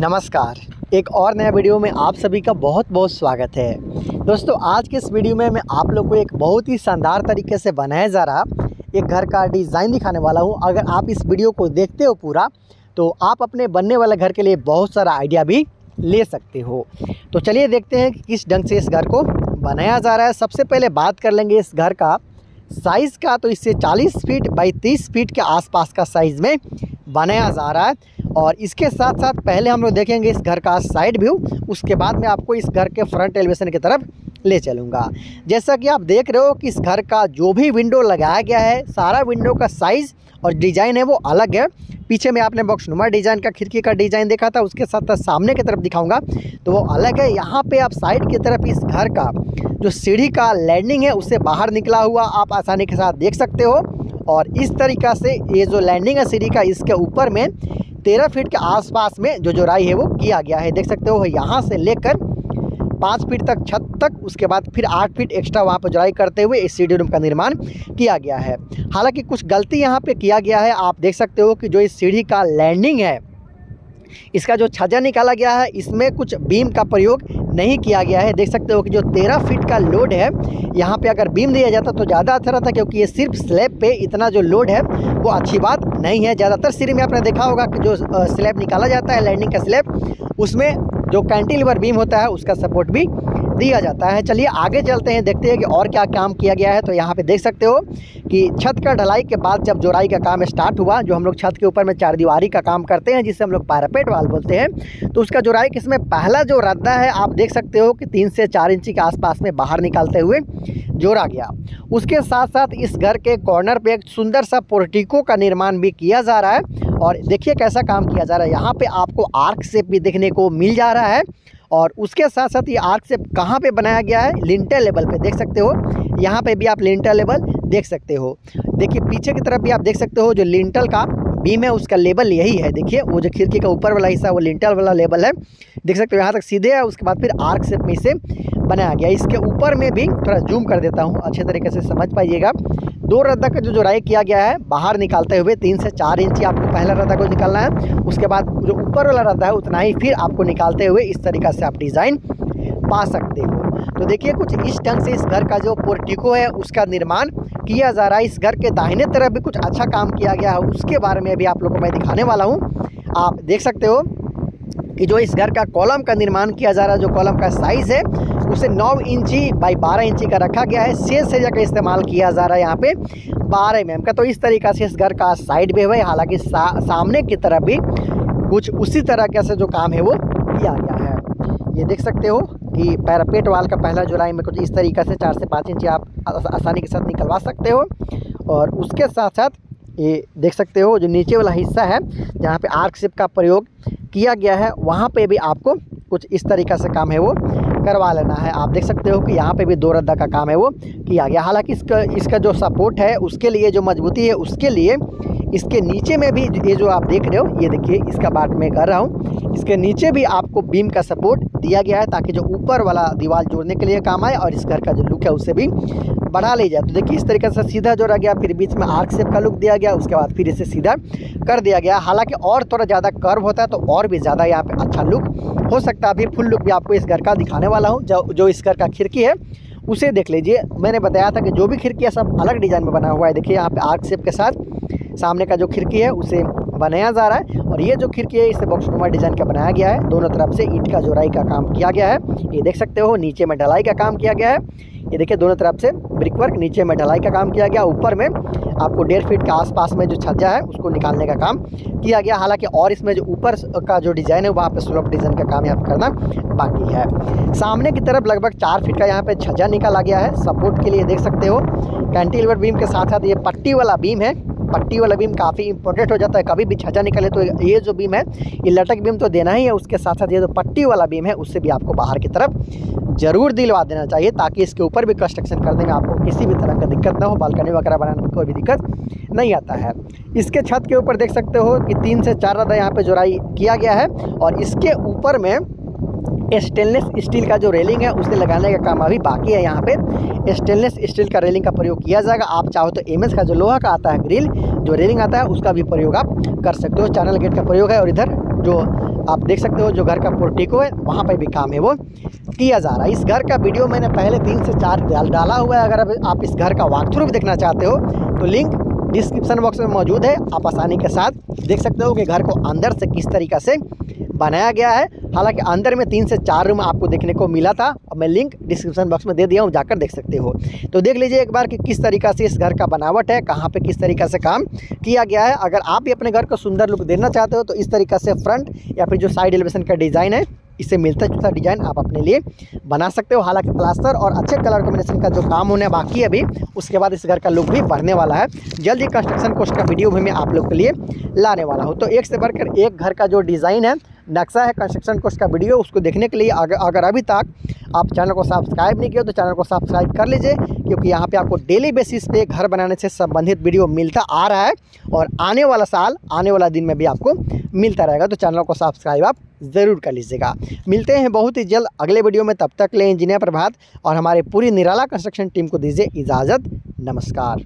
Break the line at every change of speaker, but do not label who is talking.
नमस्कार। एक और नया वीडियो में आप सभी का बहुत बहुत स्वागत है। दोस्तों, आज के इस वीडियो में मैं आप लोग को एक बहुत ही शानदार तरीके से बनाया जा रहा एक घर का डिज़ाइन दिखाने वाला हूं। अगर आप इस वीडियो को देखते हो पूरा, तो आप अपने बनने वाले घर के लिए बहुत सारा आइडिया भी ले सकते हो। तो चलिए देखते हैं कि किस ढंग से इस घर को बनाया जा रहा है। सबसे पहले बात कर लेंगे इस घर का साइज़ का। तो इससे 40 फीट बाई 30 फीट के आसपास का साइज़ में बनाया जा रहा है। और इसके साथ साथ पहले हम लोग देखेंगे इस घर का साइड व्यू, उसके बाद में आपको इस घर के फ्रंट एलिवेशन की तरफ ले चलूँगा। जैसा कि आप देख रहे हो कि इस घर का जो भी विंडो लगाया गया है, सारा विंडो का साइज़ और डिज़ाइन है वो अलग है। पीछे में आपने बॉक्सनुमा डिज़ाइन का खिड़की का डिज़ाइन देखा था, उसके साथ साथ सामने की तरफ दिखाऊंगा तो वो अलग है। यहाँ पे आप साइड की तरफ इस घर का जो सीढ़ी का लैंडिंग है उससे बाहर निकला हुआ आप आसानी के साथ देख सकते हो। और इस तरीक़ा से ये जो लैंडिंग है सीढ़ी का, इसके ऊपर में 13 फीट के आसपास में जो जोड़ाई है वो किया गया है। देख सकते हो यहाँ से लेकर 5 फीट तक छत तक, उसके बाद फिर 8 फीट एक्स्ट्रा वहाँ पर जोड़ाई करते हुए इस सीढ़ी रूम का निर्माण किया गया है। हालांकि कुछ गलती यहाँ पे किया गया है। आप देख सकते हो कि जो इस सीढ़ी का लैंडिंग है, इसका जो छज्जा निकाला गया है, इसमें कुछ बीम का प्रयोग नहीं किया गया है। देख सकते हो कि जो 13 फीट का लोड है, यहाँ पे अगर बीम दिया जाता तो ज़्यादा अच्छा रहता, क्योंकि ये सिर्फ स्लैब पे इतना जो लोड है वो अच्छी बात नहीं है। ज़्यादातर सीढ़ी में आपने देखा होगा कि जो स्लैब निकाला जाता है, लैंडिंग का स्लैब, उसमें जो कैंटिलीवर बीम होता है उसका सपोर्ट भी दिया जाता है। चलिए आगे चलते हैं, देखते हैं कि और क्या काम किया गया है। तो यहाँ पे देख सकते हो कि छत का ढलाई के बाद जब जोड़ाई का काम स्टार्ट हुआ, जो हम लोग छत के ऊपर में चारदीवारी का काम करते हैं जिसे हम लोग पैरापेट वाल बोलते हैं, तो उसका जोड़ाई किसमें पहला जो रद्दा है आप देख सकते हो कि 3 से 4 इंची के आसपास में बाहर निकालते हुए जोड़ा गया। उसके साथ साथ इस घर के कॉर्नर पे एक सुंदर सा पोर्टिको का निर्माण भी किया जा रहा है। और देखिए कैसा काम किया जा रहा है। यहाँ पे आपको आर्क शेप भी देखने को मिल जा रहा है। और उसके साथ साथ ये आर्क शेप कहाँ पे बनाया गया है, लिंटर लेवल पे देख सकते हो। यहाँ पे भी आप लिंटर लेवल देख सकते हो। देखिए पीछे की तरफ भी आप देख सकते हो, जो लिंटल का बीम है उसका लेवल यही है। देखिए वो जो खिड़की का ऊपर वाला हिस्सा वो लिंटल वाला लेवल है, देख सकते हो यहाँ तक सीधे है। उसके बाद फिर आर्क शेप में इसे बनाया गया। इसके ऊपर में भी थोड़ा जूम कर देता हूँ अच्छे तरीके से समझ पाइएगा। 2 रद्दा का जो जोड़ाई किया गया है बाहर निकालते हुए 3 से 4 इंची आपको पहला रद्दा को निकालना है। उसके बाद जो ऊपर वाला रद्दा है उतना ही फिर आपको निकालते हुए इस तरीक़ा से आप डिज़ाइन पा सकते हो। तो देखिए कुछ इस ढंग से इस घर का जो पोर्टिको है उसका निर्माण किया जा रहा है। इस घर के दाहिने तरफ भी कुछ अच्छा काम किया गया है, उसके बारे में भी आप लोगों को मैं दिखाने वाला हूँ। आप देख सकते हो कि जो इस घर का कॉलम का निर्माण किया जा रहा है, जो कॉलम का साइज़ है उसे 9 इंची बाई 12 इंची का रखा गया है। शेष सरिया का इस्तेमाल किया जा रहा है यहाँ पे 12 mm का। तो इस तरीक़ा से इस घर का साइड भी है। हालांकि सामने की तरफ भी कुछ उसी तरह से जो काम है वो किया गया है। ये देख सकते हो कि पैरापेट वाल का पहला जोड़ाई में कुछ इस तरीक़ा से 4 से 5 इंची आप आसानी के साथ निकलवा सकते हो। और उसके साथ साथ ये देख सकते हो जो नीचे वाला हिस्सा है जहाँ पे आर्क शेप का प्रयोग किया गया है, वहाँ पे भी आपको कुछ इस तरीक़ा से काम है वो करवा लेना है। आप देख सकते हो कि यहाँ पे भी 2 रद्दा का काम है वो किया गया। हालांकि इसका जो सपोर्ट है उसके लिए, जो मजबूती है उसके लिए, इसके नीचे में भी ये जो आप देख रहे हो, ये देखिए इसका बाट मैं कर रहा हूँ, इसके नीचे भी आपको बीम का सपोर्ट दिया गया है ताकि जो ऊपर वाला दीवार जोड़ने के लिए काम आए और इस घर का जो लुक है उससे भी बढ़ा ले जाए। तो देखिए इस तरीके से सीधा जोड़ा गया, फिर बीच में आर्क शेप का लुक दिया गया, उसके बाद फिर इसे सीधा कर दिया गया। हालांकि और थोड़ा ज़्यादा कर्व होता है तो और भी ज़्यादा यहाँ पे अच्छा लुक हो सकता है। अभी फुल लुक भी आपको इस घर का दिखाने वाला हूँ। जो इस घर का खिड़की है उसे देख लीजिए। मैंने बताया था कि जो भी खिड़की है सब अलग डिज़ाइन में बना हुआ है। देखिए यहाँ पे आर्क शेप के साथ सामने का जो खिड़की है उसे बनाया जा रहा है। और ये जो खिड़की है इसे बॉक्सनुमा डिज़ाइन का बनाया गया है। दोनों तरफ से ईंट का जोड़ाई का काम किया गया है, ये देख सकते हो। नीचे में ढलाई का काम किया गया है, ये देखिए दोनों तरफ से ब्रिक वर्क, नीचे में ढलाई का काम किया गया। ऊपर में आपको 1.5 फीट के आसपास में जो छज्जा है उसको निकालने का काम किया गया। हालांकि और इसमें जो ऊपर का जो डिज़ाइन है वहाँ पे स्लोप डिज़ाइन का काम यहाँ पे करना बाकी है। सामने की तरफ लगभग 4 फीट का यहाँ पे छज्जा निकाला गया है सपोर्ट के लिए, देख सकते हो। कैंटिलीवर बीम के साथ साथ ये पट्टी वाला बीम है। पट्टी वाला बीम काफ़ी इंपॉर्टेंट हो जाता है, कभी भी छज्जा निकले तो ये जो बीम है ये लटक बीम तो देना ही है, उसके साथ साथ ये जो पट्टी वाला बीम है उससे भी आपको बाहर की तरफ ज़रूर दिलवा देना चाहिए ताकि इसके ऊपर भी कंस्ट्रक्शन करने में आपको किसी भी तरह का दिक्कत ना हो। बालकनी वगैरह बनाने में कोई भी दिक्कत नहीं आता है। इसके छत के ऊपर देख सकते हो कि 3 से 4 रद्दा यहाँ पे जोड़ाई किया गया है। और इसके ऊपर में स्टेनलेस स्टील का जो रेलिंग है उसे लगाने का काम अभी बाकी है। यहाँ पे स्टेनलेस स्टील का रेलिंग का प्रयोग किया जाएगा। आप चाहो तो एमएस का जो लोहा का आता है ग्रिल जो रेलिंग आता है उसका भी प्रयोग आप कर सकते हो। चैनल गेट का प्रयोग है और इधर जो आप देख सकते हो जो घर का पोर्टिको है वहाँ पे भी काम है वो किया जा रहा है। इस घर का वीडियो मैंने पहले 3 से 4 डाला हुआ है। अगर अब आप इस घर का वॉक थ्रू भी देखना चाहते हो तो लिंक डिस्क्रिप्शन बॉक्स में मौजूद है। आप आसानी के साथ देख सकते हो कि घर को अंदर से किस तरीक़ा से बनाया गया है। हालांकि अंदर में 3 से 4 रूम आपको देखने को मिला था और मैं लिंक डिस्क्रिप्शन बॉक्स में दे दिया हूँ, जाकर देख सकते हो। तो देख लीजिए एक बार कि किस तरीक़ा से इस घर का बनावट है, कहाँ पे किस तरीक़ा से काम किया गया है। अगर आप भी अपने घर को सुंदर लुक देना चाहते हो तो इस तरीक़ा से फ्रंट या फिर जो साइड एलिवेशन का डिज़ाइन है इससे मिलता जुलता डिज़ाइन आप अपने लिए बना सकते हो। हालांकि प्लास्टर और अच्छे कलर कॉम्बिनेशन का जो काम होने बाकी है अभी, उसके बाद इस घर का लुक भी बढ़ने वाला है। जल्द ही कंस्ट्रक्शन कोस्ट का वीडियो भी मैं आप लोग के लिए लाने वाला हूँ। तो एक से बढ़कर एक घर का जो डिज़ाइन है, नक्शा है, कंस्ट्रक्शन कोस्ट का वीडियो, उसको देखने के लिए अगर अभी तक आप चैनल को सब्सक्राइब नहीं किया तो चैनल को सब्सक्राइब कर लीजिए, क्योंकि यहाँ पे आपको डेली बेसिस पे घर बनाने से संबंधित वीडियो मिलता आ रहा है और आने वाला साल, आने वाला दिन में भी आपको मिलता रहेगा। तो चैनल को सब्सक्राइब आप ज़रूर कर लीजिएगा। मिलते हैं बहुत ही जल्द अगले वीडियो में, तब तक ले इंजीनियर प्रभात और हमारे पूरी निराला कंस्ट्रक्शन टीम को दीजिए इजाज़त। नमस्कार।